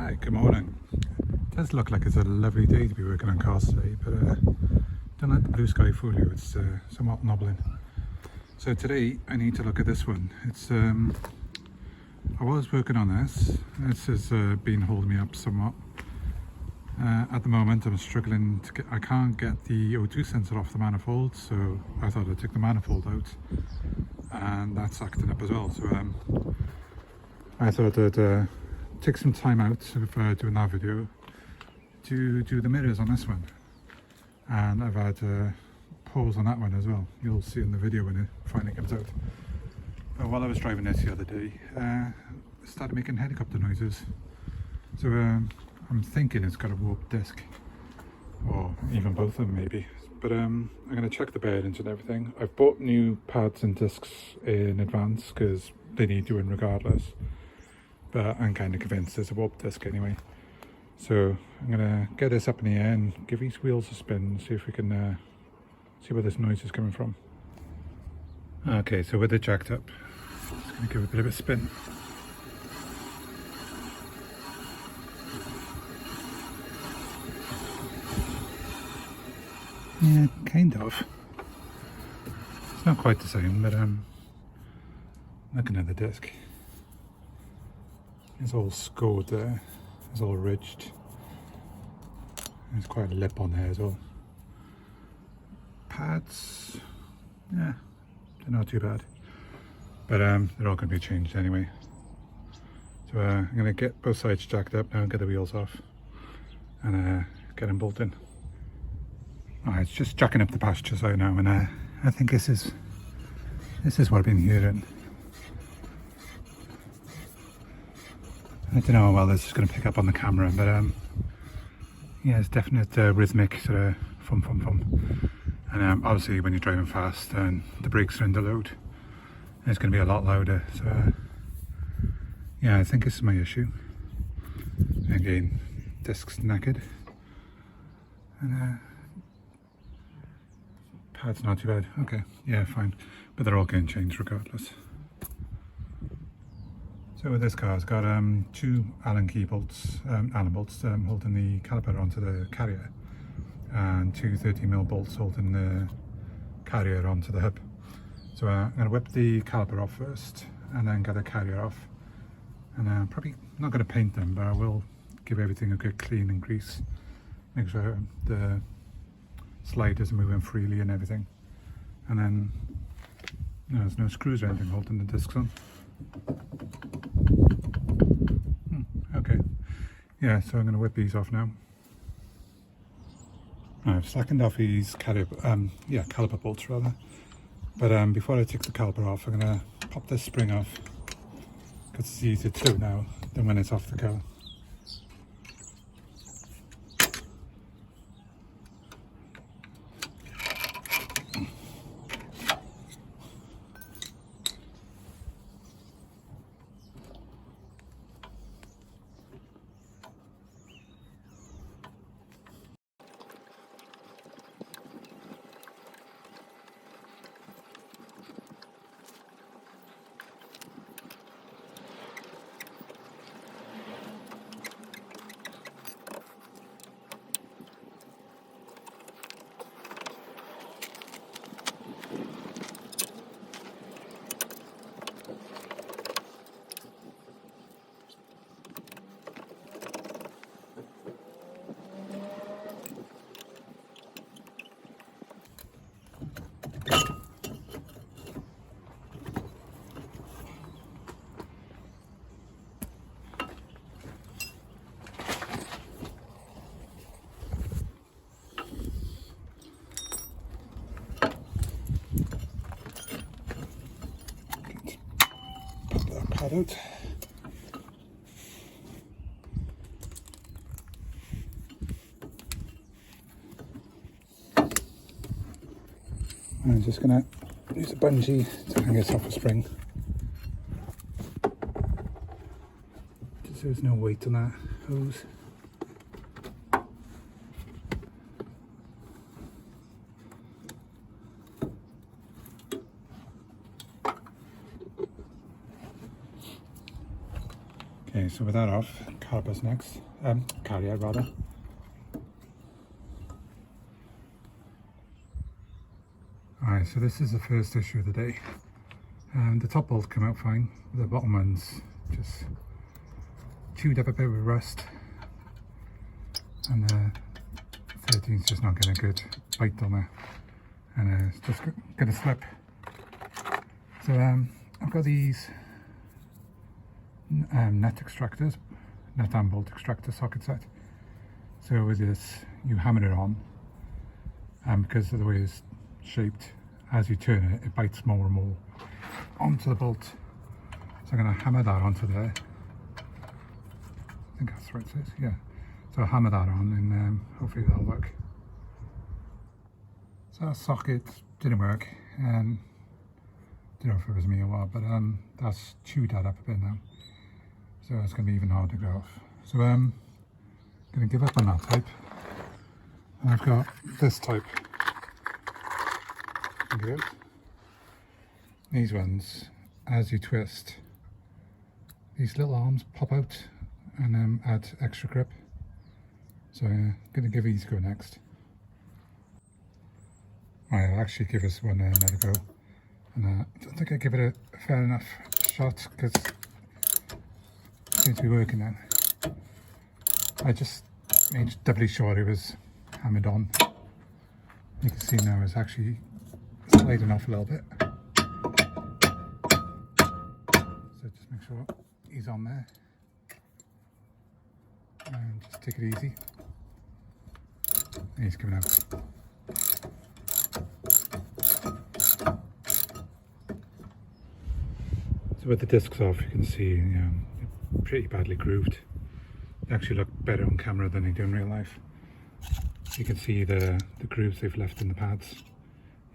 Hi, good morning. It does look like it's a lovely day to be working on cars today, but don't let the blue sky fool you, it's somewhat knobbling. So today I need to look at this one. It's I was working on this. This has been holding me up somewhat. At the moment I'm struggling to get, I can't get the O2 sensor off the manifold, so I thought I'd take the manifold out, and that's acting up as well. So I thought I'd take some time out of doing that video to do the mirrors on this one, and I've had pause on that one as well. You'll see in the video when it finally comes out. But while I was driving this the other day, it started making helicopter noises. So I'm thinking it's got a warped disc, or even both of them maybe. But I'm going to check the bearings and everything. I've bought new pads and discs in advance because they need doing regardless. But I'm kind of convinced there's a warped disc anyway. So I'm going to get this up in the air and give these wheels a spin and see if we can see where this noise is coming from. Okay, so with it jacked up, just going to give it a bit of a spin. Yeah, kind of. It's not quite the same, but looking at the disc, it's all scored there, it's all ridged. There's quite a lip on there as well. Pads, yeah, they're not too bad, but they're all going to be changed anyway. So I'm going to get both sides jacked up now and get the wheels off and get them bolted in. Alright, it's just jacking up the passenger side now, and I think this is what I've been hearing. I don't know how well this is going to pick up on the camera, but yeah, it's definite rhythmic sort of thump thump thump. And obviously when you're driving fast and the brakes are under load, it's going to be a lot louder. So yeah, I think this is my issue. Again, disc's knackered, and pad's not too bad. Okay, yeah, fine, but they're all getting changed regardless. So with this car, it's got two Allen bolts holding the caliper onto the carrier, and two 30mm bolts holding the carrier onto the hub. So I'm going to whip the caliper off first, and then get the carrier off. And I'm probably not going to paint them, but I will give everything a good clean and grease. Make sure the sliders are moving freely and everything. And then there's no screws or anything holding the discs on. Okay, yeah, so I'm going to whip these off now. I've slackened off these caliper bolts rather, but before I take the caliper off, I'm going to pop this spring off because it's easier to do now than when it's off the car. Pad out. I'm just going to use a bungee to hang this off a spring. Just there's no weight on that hose. Okay, so with that off, calipers next. Carrier rather. Alright, so this is the first issue of the day. The top bolt came out fine, the bottom one's just chewed up a bit with rust, and 13's just not getting a good bite on there, and it's just going to slip. So I've got these nut extractors, nut and bolt extractor socket set. So with this, you hammer it on, and because of the way it's shaped, as you turn it, it bites more and more onto the bolt. So I'm going to hammer that onto there. I think that's right, it says, yeah. So I'll hammer that on, and hopefully that'll work. So that socket didn't work, and I don't know if it was me or what, but that's chewed that up a bit now. So it's going to be even harder to get off. So I'm going to give up on that type. And I've got this type. These ones, as you twist, these little arms pop out and add extra grip. So I'm going to give these a go next. I'll actually give this one another go. And I don't think I give it a fair enough shot because it seems to be working now. I just made doubly sure it was hammered on. You can see now it's actually sliding off a little bit. So just make sure he's on there. And just take it easy. And he's coming out. So with the discs off, you can see they're pretty badly grooved. They actually look better on camera than they do in real life. You can see the grooves they've left in the pads.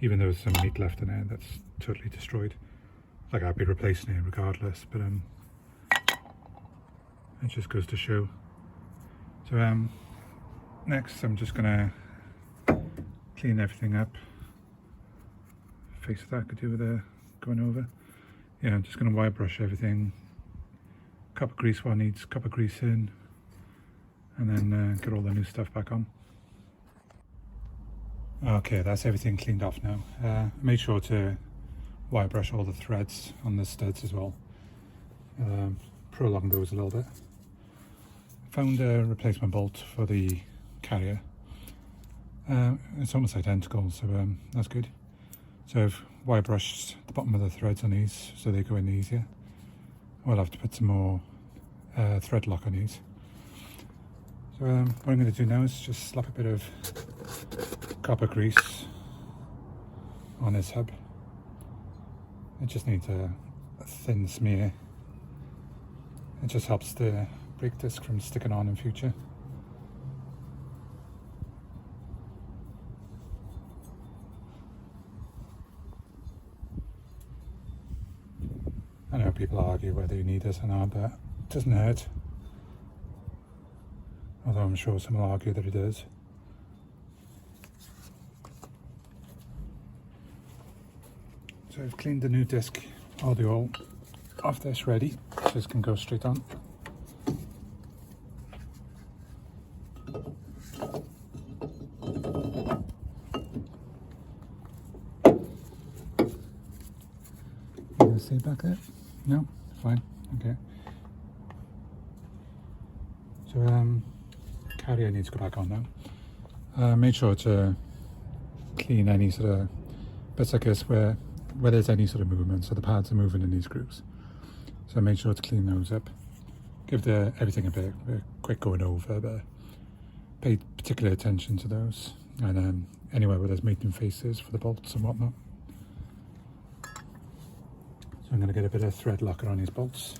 Even though there's some meat left in there, that's totally destroyed. Like I'd be replacing it regardless, but it just goes to show. So next I'm just gonna clean everything up. Face of that could do with going over. Yeah, I'm just gonna wire brush everything. Copper grease what needs copper grease in, and then get all the new stuff back on. Okay, that's everything cleaned off now. Made sure to wire brush all the threads on the studs as well. Prolong those a little bit. Found a replacement bolt for the carrier. It's almost identical, so that's good. So I've wire brushed the bottom of the threads on these so they go in easier. I'll have to put some more thread lock on these. So what I'm going to do now is just slap a bit of copper grease on this hub. It just needs a thin smear. It just helps the brake disc from sticking on in future. I know people argue whether you need this or not, but it doesn't hurt. Although I'm sure some will argue that it does. So I've cleaned the new disc, all the oil off this ready. This can go straight on. You gonna see it back there? No? Fine. Okay. So carrier needs to go back on now. Make sure to clean any sort of bits like this where there's any sort of movement, so the pads are moving in these grooves. So make sure to clean those up. Give everything a quick going over, but pay particular attention to those. And anywhere where there's mating faces for the bolts and whatnot. So I'm going to get a bit of thread locker on these bolts.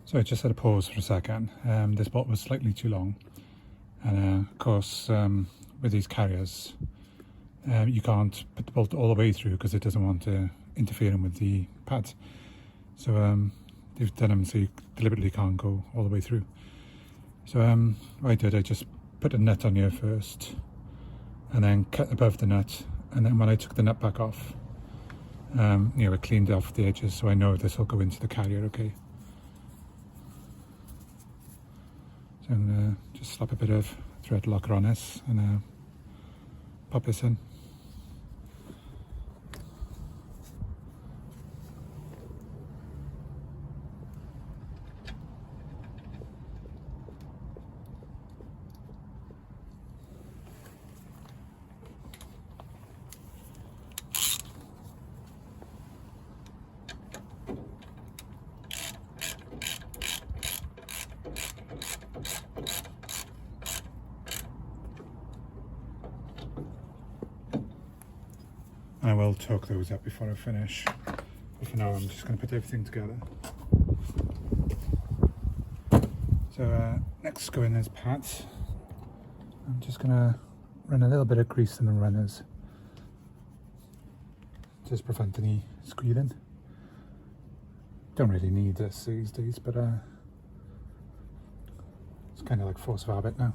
So I just had a pause for a second. This bolt was slightly too long, and of course with these carriers you can't put the bolt all the way through because it doesn't want to interfere with the pads. So they've done them so you deliberately can't go all the way through. So what I did, I just put a nut on here first and then cut above the nut, and then when I took the nut back off, I cleaned off the edges so I know this will go into the carrier okay. So I'm going to just slap a bit of thread locker on this and pop this in. I will torque those up before I finish, but for now I'm just going to put everything together. So next go in is pads. I'm just going to run a little bit of grease in the runners, just prevent any squealing. Don't really need this these days, but it's kind of like force of habit now.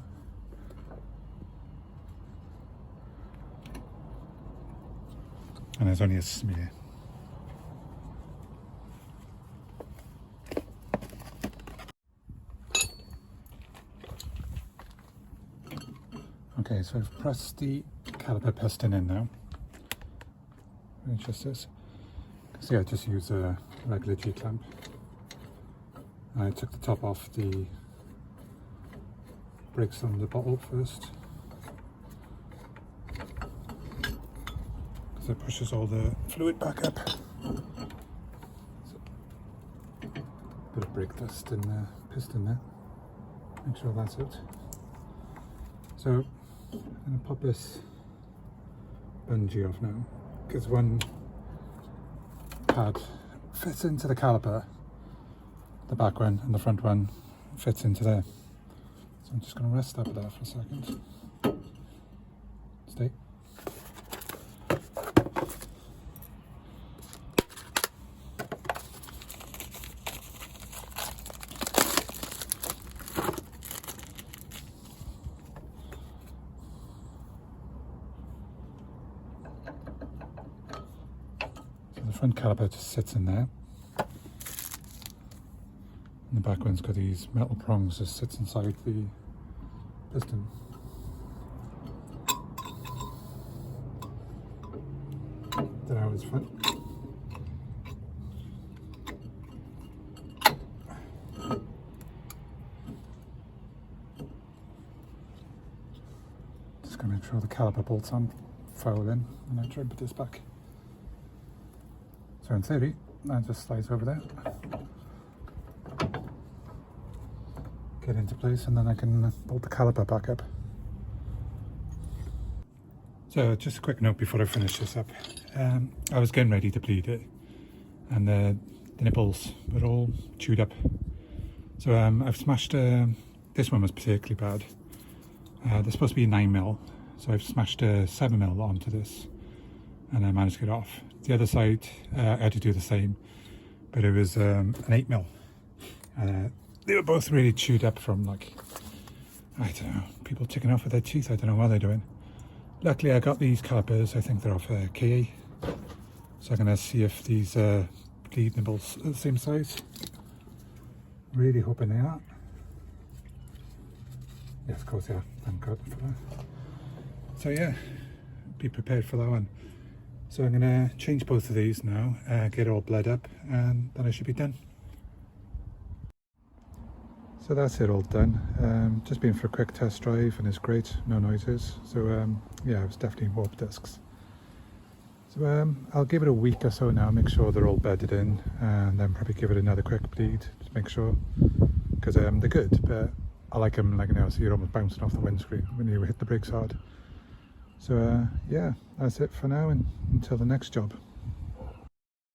And there's only a smear. Okay, so I've pressed the caliper piston in now. It's just this. So yeah, I just use a regular G-clamp. I took the top off the brakes on the bottle first, because it pushes all the fluid back up. So, bit of brake dust in the piston there. Make sure that's out. So I'm going to pop this bungee off now, because one pad fits into the caliper, the back one, and the front one fits into there. So I'm just going to rest up there for a second. Stay. The front caliper just sits in there, and the back one's got these metal prongs that sits inside the piston. That I always fun. Just gonna make sure the caliper bolts aren't fouled in, and I try and put this back. So in theory, that just slides over there, get into place, and then I can bolt the caliper back up. So just a quick note before I finish this up. I was getting ready to bleed it, and the nipples were all chewed up. So I've smashed, this one was particularly bad. They're supposed to be 9mm, so I've smashed a 7mm onto this, and I managed to get it off. The other side, I had to do the same, but it was an 8mm. They were both really chewed up from, like, I don't know, people taking off with their teeth. I don't know what they're doing. Luckily I got these calipers, I think they're off KA. So I'm going to see if these bleed nipples are the same size. Really hoping they are. Yes, of course they are. Thank God for that. So yeah, be prepared for that one. So I'm going to change both of these now, get it all bled up, and then I should be done. So that's it all done. Just been for a quick test drive and it's great, no noises. So yeah, it was definitely warp discs. So I'll give it a week or so now, make sure they're all bedded in, and then probably give it another quick bleed to make sure, because they're good, but I like them like now, so you're almost bouncing off the windscreen when you hit the brakes hard. So yeah, that's it for now, and until the next job.